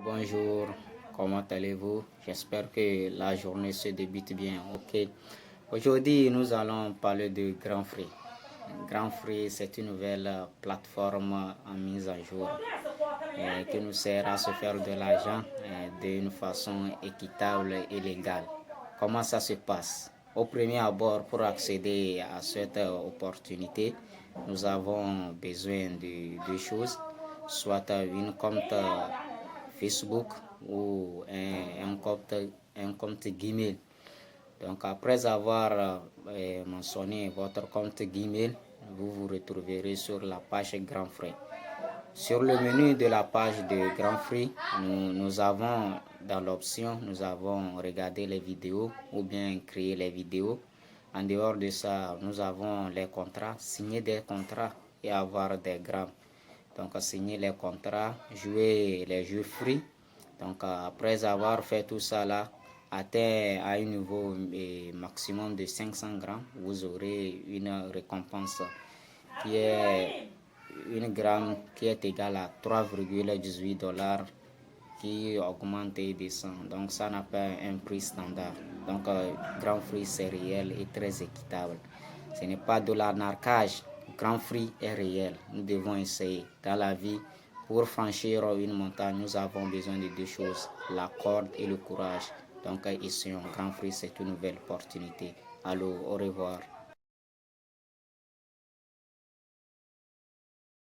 Bonjour, comment allez-vous? J'espère que la journée se débute bien. Ok. Aujourd'hui, nous allons parler de Grand Free. Grand Free, c'est une nouvelle plateforme en mise à jour qui nous sert à se faire de l'argent d'une façon équitable et légale. Comment ça se passe? Au premier abord, pour accéder à cette opportunité, nous avons besoin de deux choses, soit une compte Facebook ou un compte Gmail. Donc après avoir mentionné votre compte Gmail, vous vous retrouverez sur la page Grand Free. Sur le menu de la page de Grand Free, nous avons dans l'option, nous avons regardé les vidéos ou bien créer les vidéos. En dehors de ça, nous avons les contrats, signer des contrats et avoir des grammes. Donc signer les contrats, jouer les jeux free. Donc après avoir fait tout ça là, atteint à un niveau maximum de 500 grammes, vous aurez une récompense qui est une gramme qui est égale à 3,18 $ qui augmente et descend. Donc ça n'a pas un prix standard. Donc Grand Free c'est réel et très équitable. Ce n'est pas de l'arnaquage. Grand Free est réel. Nous devons essayer. Dans la vie, pour franchir une montagne, nous avons besoin de deux choses, la corde et le courage. Donc essayons. Grand Free c'est une nouvelle opportunité. Allô, au revoir.